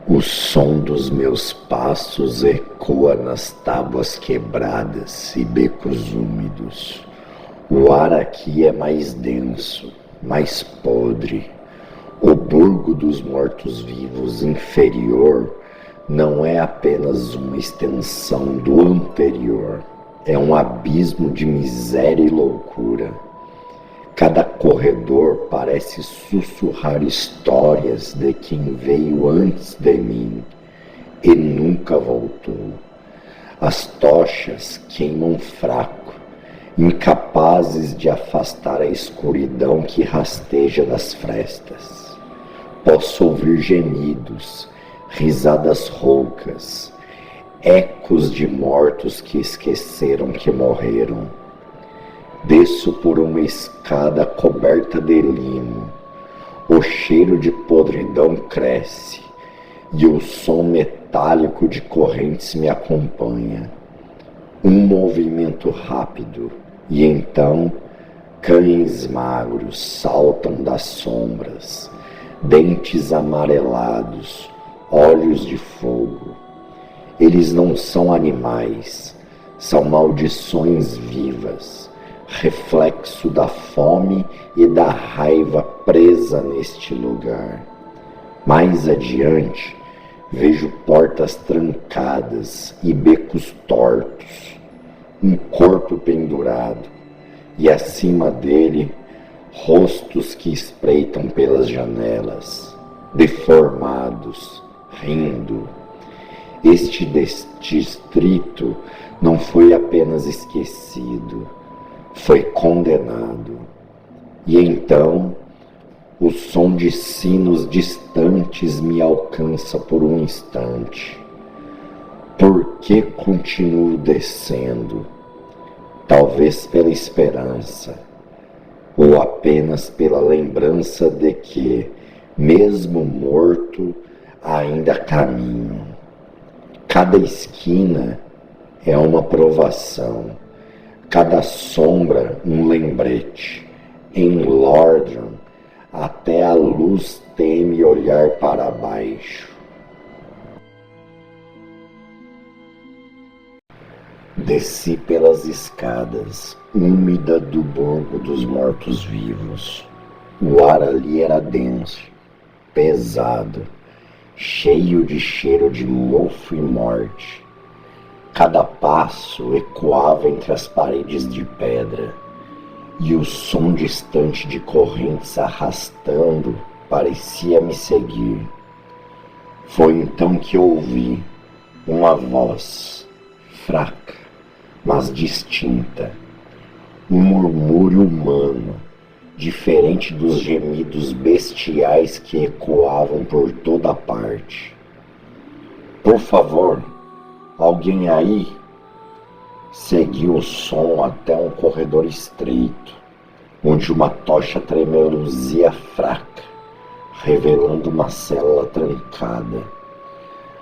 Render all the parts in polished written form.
O som dos meus passos ecoa nas tábuas quebradas e becos úmidos. O ar aqui é mais denso, mais podre. O burgo dos mortos-vivos inferior não é apenas uma extensão do anterior, é um abismo de miséria e loucura. Cada corredor parece sussurrar histórias de quem veio antes de mim e nunca voltou. As tochas queimam fraco, incapazes de afastar a escuridão que rasteja das frestas. Posso ouvir gemidos, risadas roucas, ecos de mortos que esqueceram que morreram. Desço por uma escada coberta de limo. O cheiro de podridão cresce e o som metálico de correntes me acompanha. Um movimento rápido e então cães magros saltam das sombras, dentes amarelados, olhos de fogo. Eles não são animais, são maldições vivas, reflexo da fome e da raiva presa neste lugar. Mais adiante, vejo portas trancadas e becos tortos, um corpo pendurado, e acima dele, rostos que espreitam pelas janelas, deformados, rindo. Este distrito não foi apenas esquecido, foi condenado. E então, o som de sinos distantes me alcança por um instante. Por que continuo descendo? Talvez pela esperança, ou apenas pela lembrança de que, mesmo morto, ainda caminho. Cada esquina é uma provação. Cada sombra um lembrete. Em Lordran, até a luz teme olhar para baixo. Desci pelas escadas, úmida do burgo dos mortos-vivos. O ar ali era denso, pesado, cheio de cheiro de mofo e morte. Cada passo ecoava entre as paredes de pedra, e o som distante de correntes arrastando parecia me seguir. Foi então que ouvi uma voz, fraca, mas distinta, um murmúrio humano, diferente dos gemidos bestiais que ecoavam por toda parte. Por favor, alguém aí? Segui o som até um corredor estreito, onde uma tocha tremeluzia fraca, revelando uma cela trancada.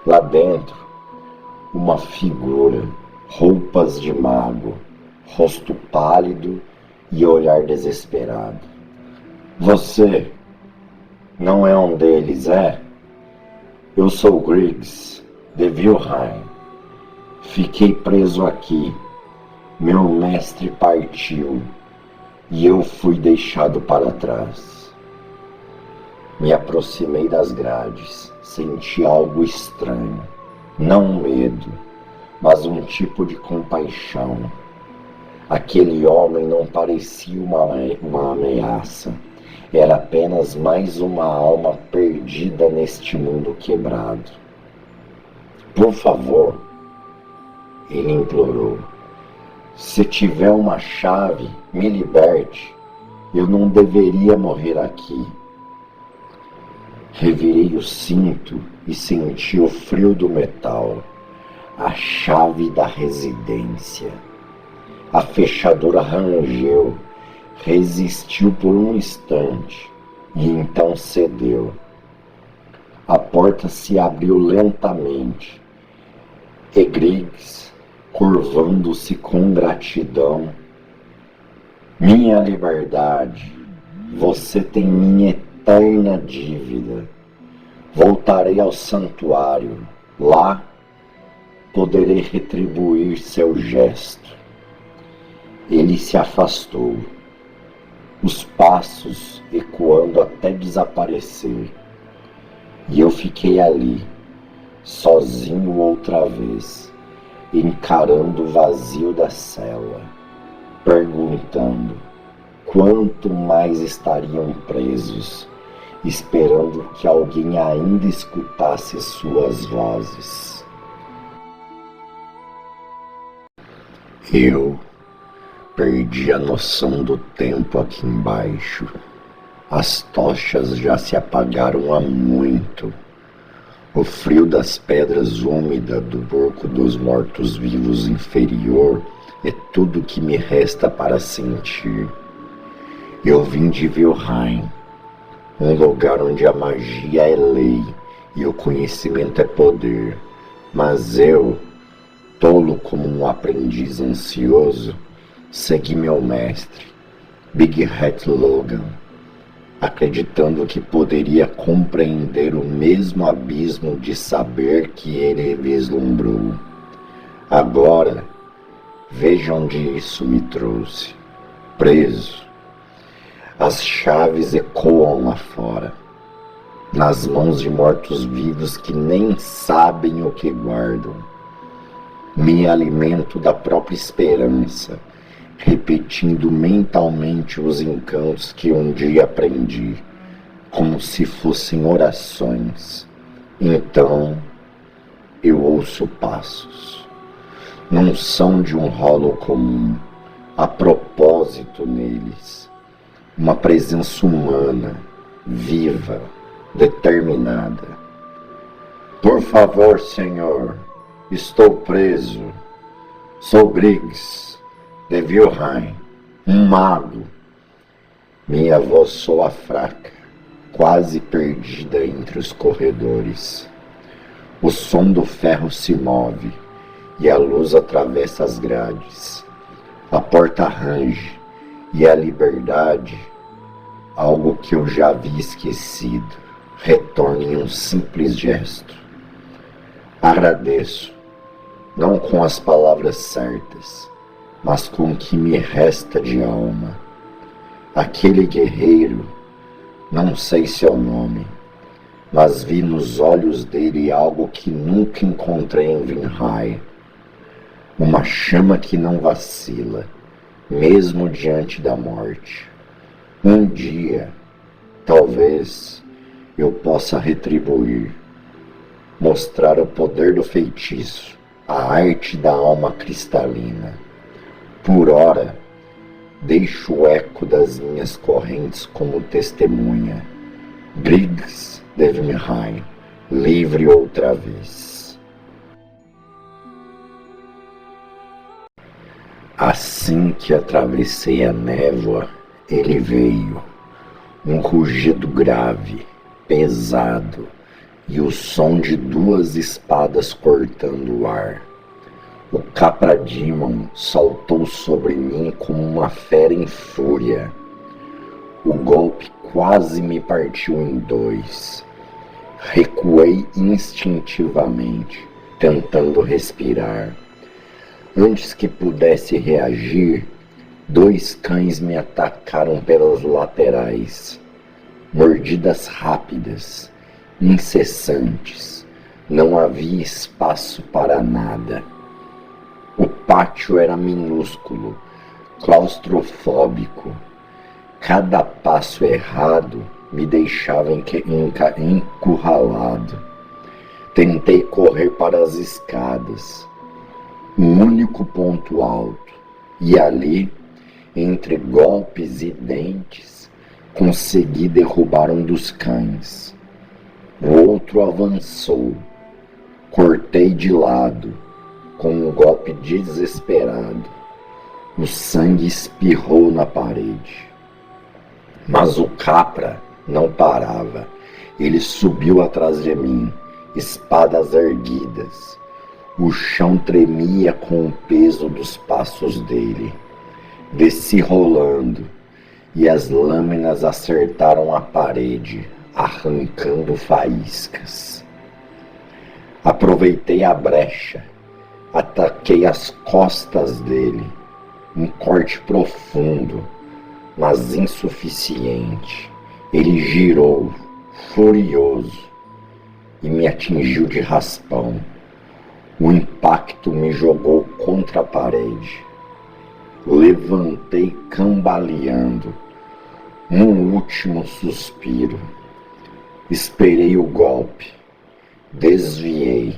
Lá dentro, uma figura, roupas de mago, rosto pálido e olhar desesperado. Você não é um deles, é? Eu sou Griggs, de Vilheim. Fiquei preso aqui. Meu mestre partiu e eu fui deixado para trás. Me aproximei das grades, senti algo estranho. Não medo, mas um tipo de compaixão. Aquele homem não parecia uma ameaça. Era apenas mais uma alma perdida neste mundo quebrado. Por favor, ele implorou. Se tiver uma chave, me liberte. Eu não deveria morrer aqui. Revirei o cinto e senti o frio do metal. A chave da residência. A fechadura rangeu, resistiu por um instante e então cedeu. A porta se abriu lentamente e Griggs, curvando-se com gratidão. Minha liberdade, você tem minha eterna dívida. Voltarei ao santuário. Lá poderei retribuir seu gesto. Ele se afastou, os passos ecoando até desaparecer. E eu fiquei ali, sozinho outra vez, encarando o vazio da cela, perguntando quanto mais estariam presos, esperando que alguém ainda escutasse suas vozes. Eu perdi a noção do tempo aqui embaixo. As tochas já se apagaram há muito. O frio das pedras úmidas do burco dos mortos-vivos inferior é tudo que me resta para sentir. Eu vim de Vilheim, um lugar onde a magia é lei e o conhecimento é poder. Mas eu, tolo como um aprendiz ansioso, segui meu mestre, Big Hat Logan, acreditando que poderia compreender o mesmo abismo de saber que ele vislumbrou. Agora, veja onde isso me trouxe. Preso. As chaves ecoam lá fora, nas mãos de mortos-vivos que nem sabem o que guardam. Me alimento da própria esperança, repetindo mentalmente os encantos que um dia aprendi, como se fossem orações. Então, eu ouço passos. Não são de um rolo comum, a propósito neles. Uma presença humana, viva, determinada. Por favor, Senhor, estou preso. Sou Griggs, de Vilheim, um mago. Minha voz soa fraca, quase perdida entre os corredores. O som do ferro se move e a luz atravessa as grades. A porta range e a liberdade, algo que eu já havia esquecido, retorna em um simples gesto. Agradeço, não com as palavras certas, mas com o que me resta de alma. Aquele guerreiro, não sei seu nome, mas vi nos olhos dele algo que nunca encontrei em Vilheim. Uma chama que não vacila, mesmo diante da morte. Um dia, talvez, eu possa retribuir, mostrar o poder do feitiço, a arte da alma cristalina. Por ora, deixo o eco das minhas correntes como testemunha. Griggs de Vilheim, livre outra vez. Assim que atravessei a névoa, ele veio, um rugido grave, pesado, e o som de 2 espadas cortando o ar. O Capra Demon saltou sobre mim como uma fera em fúria. O golpe quase me partiu em 2. Recuei instintivamente, tentando respirar. Antes que pudesse reagir, 2 cães me atacaram pelas laterais. Mordidas rápidas, incessantes. Não havia espaço para nada. O pátio era minúsculo, claustrofóbico. Cada passo errado me deixava encurralado. Tentei correr para as escadas, um único ponto alto, e ali, entre golpes e dentes, consegui derrubar um dos cães. O outro avançou. Cortei de lado, com um golpe desesperado. O sangue espirrou na parede. Mas o Capra não parava. Ele subiu atrás de mim, espadas erguidas. O chão tremia com o peso dos passos dele. Desci rolando, e as lâminas acertaram a parede, arrancando faíscas. Aproveitei a brecha, ataquei as costas dele, um corte profundo, mas insuficiente. Ele girou, furioso, e me atingiu de raspão. O impacto me jogou contra a parede. Levantei cambaleando, num último suspiro. Esperei o golpe, desviei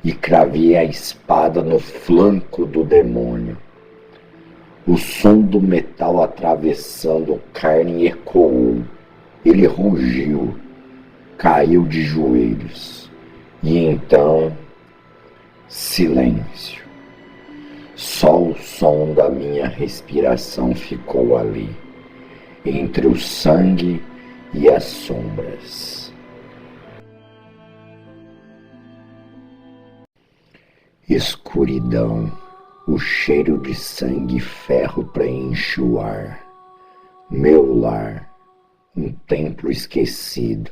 e cravei a espada no flanco do demônio. O som do metal atravessando carne ecoou. Ele rugiu, caiu de joelhos. E então, silêncio. Só o som da minha respiração ficou ali, entre o sangue e as sombras. Escuridão, o cheiro de sangue e ferro preenche o ar. Meu lar, um templo esquecido,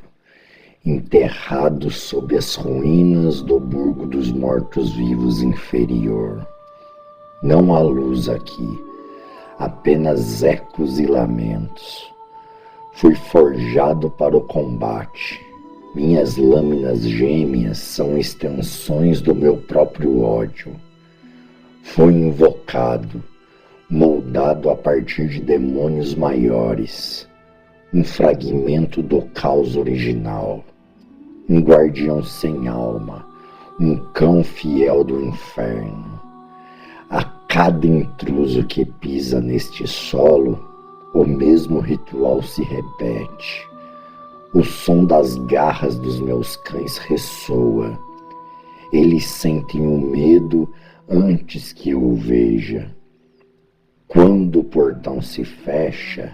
enterrado sob as ruínas do burgo dos mortos-vivos inferior. Não há luz aqui, apenas ecos e lamentos. Fui forjado para o combate. Minhas lâminas gêmeas são extensões do meu próprio ódio. Fui invocado, moldado a partir de demônios maiores. Um fragmento do caos original. Um guardião sem alma, um cão fiel do inferno. A cada intruso que pisa neste solo, o mesmo ritual se repete. O som das garras dos meus cães ressoa. Eles sentem o medo antes que eu o veja. Quando o portão se fecha,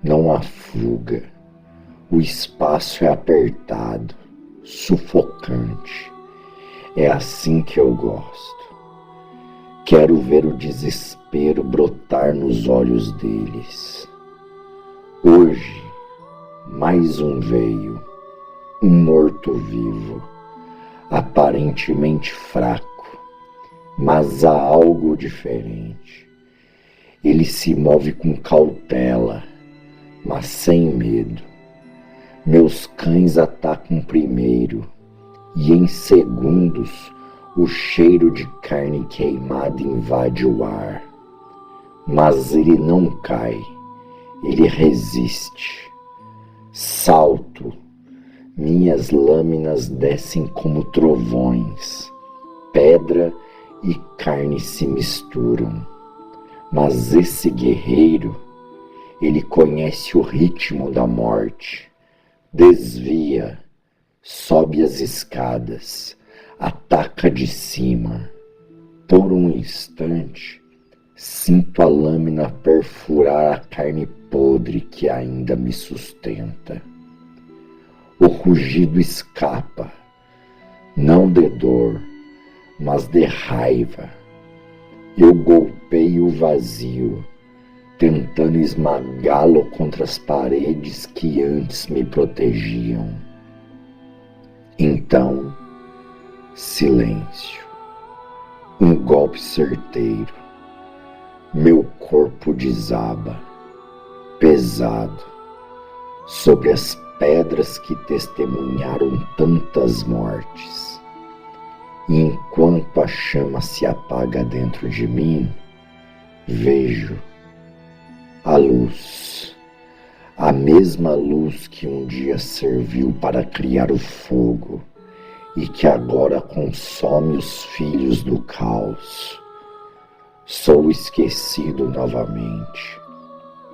não há fuga. O espaço é apertado, sufocante. É assim que eu gosto. Quero ver o desespero brotar nos olhos deles. Hoje, mais um veio, um morto-vivo, aparentemente fraco, mas há algo diferente. Ele se move com cautela, mas sem medo. Meus cães atacam primeiro, e em segundos o cheiro de carne queimada invade o ar. Mas ele não cai, ele resiste. Salto, minhas lâminas descem como trovões. Pedra e carne se misturam. Mas esse guerreiro, ele conhece o ritmo da morte. Desvia, sobe as escadas, ataca de cima. Por um instante, sinto a lâmina perfurar a carne podre que ainda me sustenta. O rugido escapa, não de dor, mas de raiva. Eu golpeio o vazio, tentando esmagá-lo contra as paredes que antes me protegiam. Então, silêncio. Um golpe certeiro. Meu corpo desaba, pesado, sobre as pedras que testemunharam tantas mortes. E enquanto a chama se apaga dentro de mim, vejo a luz, a mesma luz que um dia serviu para criar o fogo e que agora consome os filhos do caos. Sou esquecido novamente,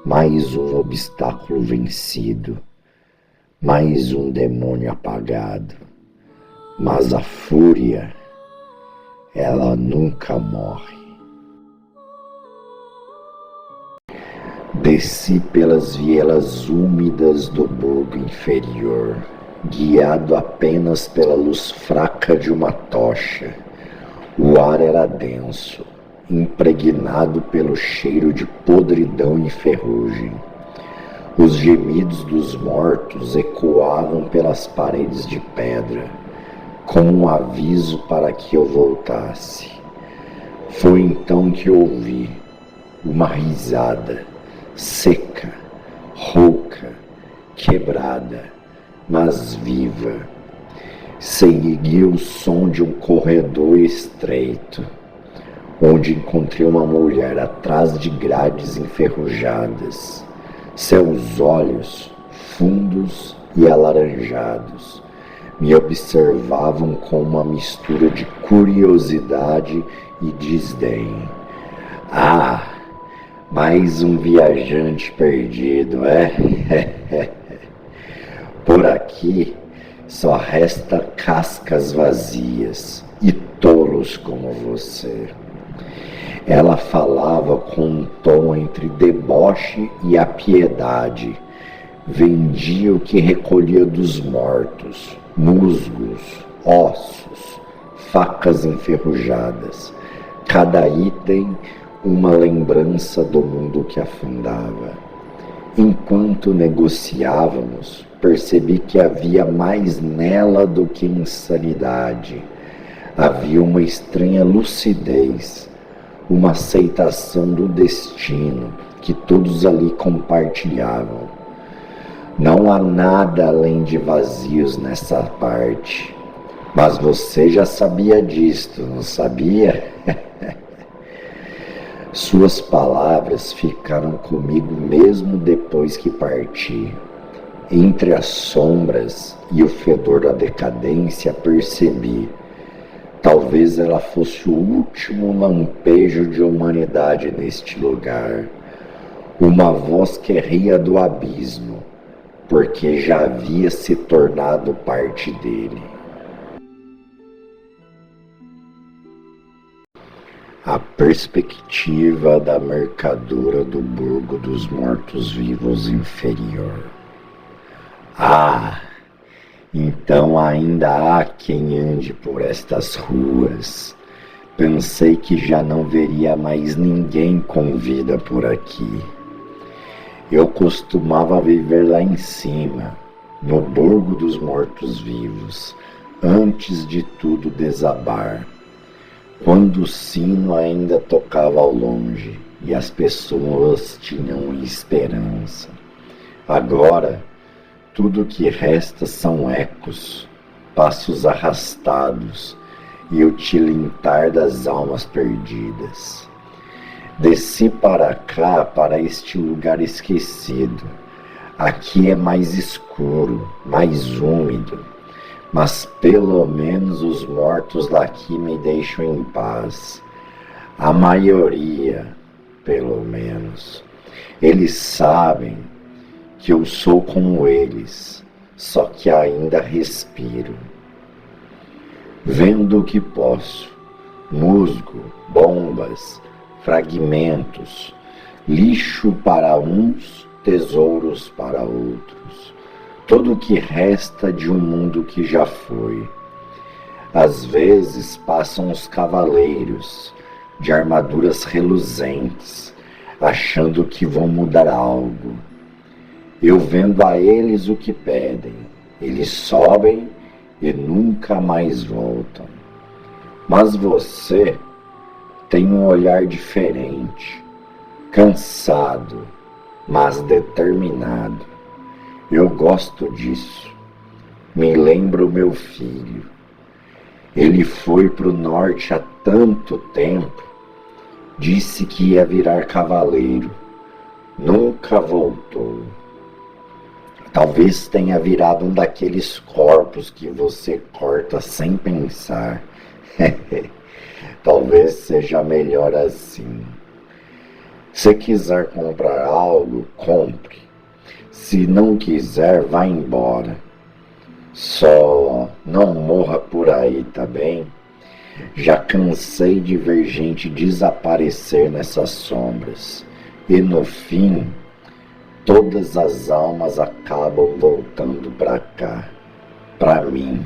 mais um obstáculo vencido, mais um demônio apagado, mas a fúria, ela nunca morre. Desci pelas vielas úmidas do burgo inferior, guiado apenas pela luz fraca de uma tocha. O ar era denso, impregnado pelo cheiro de podridão e ferrugem. Os gemidos dos mortos ecoavam pelas paredes de pedra, como um aviso para que eu voltasse. Foi então que ouvi uma risada, seca, rouca, quebrada, mas viva. Segui o som de um corredor estreito, onde encontrei uma mulher atrás de grades enferrujadas. Seus olhos, fundos e alaranjados, me observavam com uma mistura de curiosidade e desdém. Ah, mais um viajante perdido, é? Por aqui só resta cascas vazias e tolos como você. Ela falava com um tom entre deboche e a piedade. Vendia o que recolhia dos mortos, musgos, ossos, facas enferrujadas. Cada item uma lembrança do mundo que afundava. Enquanto negociávamos, percebi que havia mais nela do que insanidade. Havia uma estranha lucidez, uma aceitação do destino que todos ali compartilhavam. Não há nada além de vazios nessa parte. Mas você já sabia disto, não sabia? Suas palavras ficaram comigo mesmo depois que parti. Entre as sombras e o fedor da decadência percebi. Talvez ela fosse o último lampejo de humanidade neste lugar. Uma voz que ria do abismo, porque já havia se tornado parte dele. A perspectiva da mercadora do Burgo dos Mortos-Vivos inferior. Ah! Então ainda há quem ande por estas ruas. Pensei que já não veria mais ninguém com vida por aqui. Eu costumava viver lá em cima, no Burgo dos Mortos-Vivos, antes de tudo desabar, quando o sino ainda tocava ao longe e as pessoas tinham esperança. Agora, tudo que resta são ecos, passos arrastados e o tilintar das almas perdidas. Desci para cá, para este lugar esquecido. Aqui é mais escuro, mais úmido, mas pelo menos os mortos daqui me deixam em paz. A maioria, pelo menos. Eles sabem que eu sou como eles, só que ainda respiro. Vendo o que posso, musgo, bombas, fragmentos, lixo para uns, tesouros para outros, tudo o que resta de um mundo que já foi. Às vezes passam os cavaleiros, de armaduras reluzentes, achando que vão mudar algo. Eu vendo a eles o que pedem, eles sobem e nunca mais voltam. Mas você tem um olhar diferente, cansado, mas determinado. Eu gosto disso. Me lembro meu filho. Ele foi para o norte há tanto tempo. Disse que ia virar cavaleiro. Nunca voltou. Talvez tenha virado um daqueles corpos que você corta sem pensar. Talvez seja melhor assim. Se quiser comprar algo, compre. Se não quiser, vá embora. Só não morra por aí, tá bem? Já cansei de ver gente desaparecer nessas sombras. E no fim, todas as almas acabam voltando pra cá, pra mim.